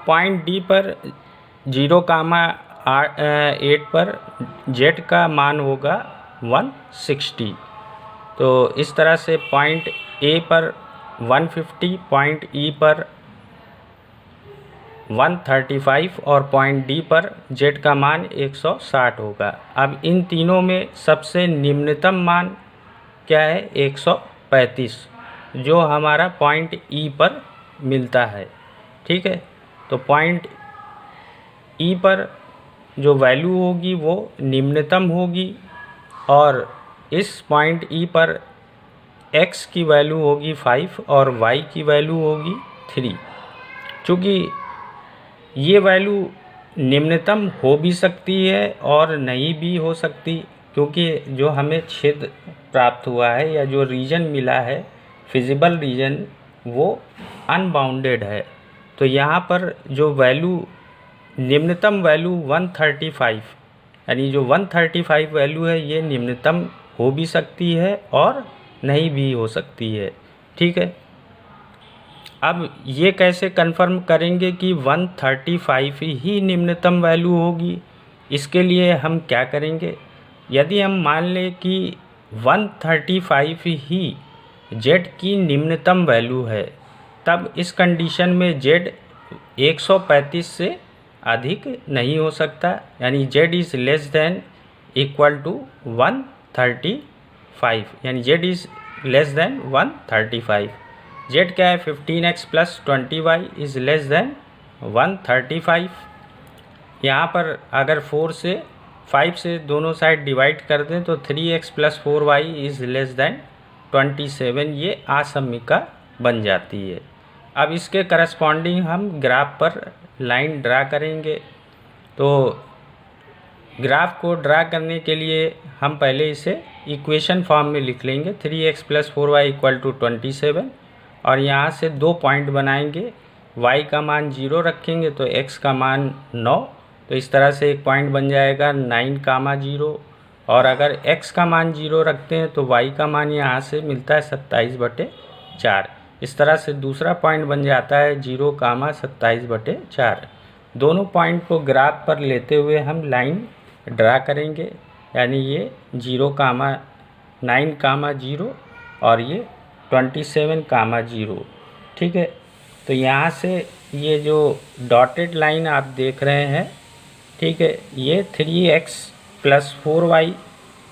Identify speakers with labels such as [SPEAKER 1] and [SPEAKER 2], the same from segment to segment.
[SPEAKER 1] Point D पर 0,8 पर Z का मान होगा 160। तो इस तरह से पॉइंट ए पर 150, पॉइंट ई पर 135 और पॉइंट डी पर जेड का मान 160 होगा। अब इन तीनों में सबसे निम्नतम मान क्या है? 135, जो हमारा पॉइंट ई पर मिलता है। ठीक है, तो पॉइंट ई पर जो वैल्यू होगी वो निम्नतम होगी और इस पॉइंट ई पर x की वैल्यू होगी 5 और y की वैल्यू होगी 3। चूँकि ये वैल्यू निम्नतम हो भी सकती है और नहीं भी हो सकती, क्योंकि जो हमें क्षेत्र प्राप्त हुआ है या जो रीजन मिला है, फिजिबल रीजन, वो अनबाउंडेड है। तो यहाँ पर जो वैल्यू निम्नतम वैल्यू 135, यानी जो 135 वैल्यू है ये निम्नतम हो भी सकती है और नहीं भी हो सकती है। ठीक है, अब ये कैसे कंफर्म करेंगे कि 135 ही निम्नतम वैल्यू होगी? इसके लिए हम क्या करेंगे, यदि हम मान लें कि 135 ही z की निम्नतम वैल्यू है, तब इस कंडीशन में z 135 से अधिक नहीं हो सकता, यानी z is less than equal to 135, यानी z is less than 135। z क्या है? 15x plus 20y is less than 135। यहाँ पर अगर 5 से दोनों साइड डिवाइड कर दें तो 3x plus 4y is less then 27, ये असमीका बन जाती है। अब इसके करस्पॉन्डिंग हम ग्राफ पर लाइन ड्रा करेंगे। तो ग्राफ को ड्रा करने के लिए हम पहले इसे इक्वेशन फॉर्म में लिख लेंगे, 3x plus 4y equal to 27, और यहाँ से 2 पॉइंट बनाएंगे, y का मान 0 रखेंगे तो x का मान 9, तो इस तरह से एक पॉइंट बन जाएगा 9,0, और अगर x का मान 0 रखते हैं तो y का मान यहाँ से मिलता है 27/4। इस तरह से दूसरा पॉइंट बन जाता है 0,27/4। दोनों पॉइंट को ग्राफ पर लेते हुए हम लाइन ड्रा करेंगे, यानी ये 0,9,0 और ये 27,0। ठीक है, तो यहाँ से ये जो डॉटेड लाइन आप देख रहे हैं, ठीक है, ये 3x plus 4y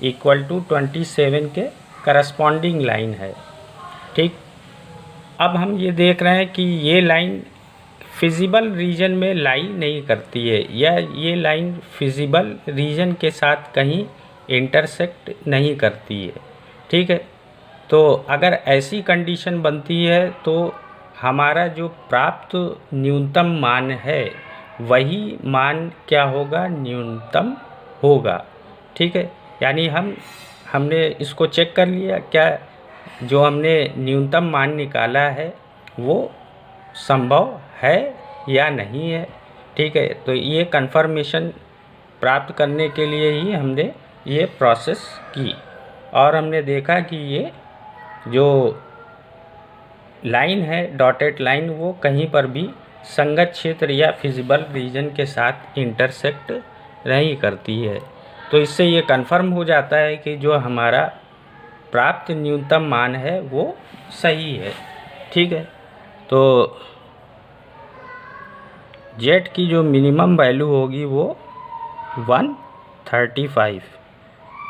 [SPEAKER 1] equal to 27 के करस्पॉन्डिंग लाइन है। ठीक, अब हम ये देख रहे हैं कि ये लाइन फिजिबल रीजन में लाई नहीं करती है, या ये लाइन फिजिबल रीजन के साथ कहीं इंटरसेक्ट नहीं करती है। ठीक है, तो अगर ऐसी कंडीशन बनती है तो हमारा जो प्राप्त न्यूनतम मान है वही मान क्या होगा? न्यूनतम होगा। ठीक है, यानी हमने इसको चेक कर लिया, क्या जो हमने न्यूनतम मान निकाला है वो संभव है या नहीं है। ठीक है, तो ये कंफर्मेशन प्राप्त करने के लिए ही हमने ये प्रोसेस की, और हमने देखा कि ये जो लाइन है, डॉटेड लाइन, वो कहीं पर भी संगत क्षेत्र या फिजिबल रीजन के साथ इंटरसेक्ट नहीं करती है। तो इससे ये कंफर्म हो जाता है कि जो हमारा प्राप्त न्यूनतम मान है वो सही है। ठीक है, तो z की जो मिनिमम वैल्यू होगी वो 135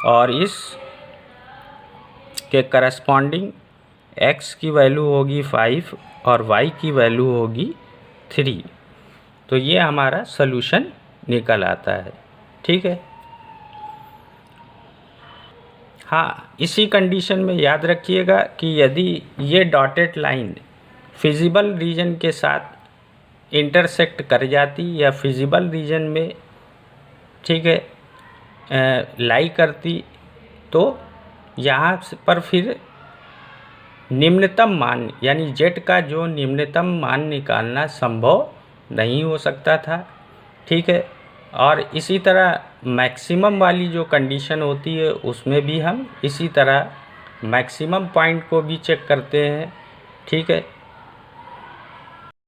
[SPEAKER 1] और इस के करस्पॉन्डिंग x की वैल्यू होगी 5 और y की वैल्यू होगी 3। तो ये हमारा सॉल्यूशन निकल आता है। ठीक है, हाँ, इसी कंडीशन में याद रखिएगा कि यदि ये डॉटेड लाइन फिजिबल रीजन के साथ इंटरसेक्ट कर जाती या फिजिबल रीजन में, ठीक है, लाई करती, तो यहाँ पर फिर निम्नतम मान यानी z का जो निम्नतम मान निकालना संभव नहीं हो सकता था। ठीक है, और इसी तरह मैक्सिमम वाली जो कंडीशन होती है उसमें भी हम इसी तरह मैक्सिमम पॉइंट को भी चेक करते हैं। ठीक है,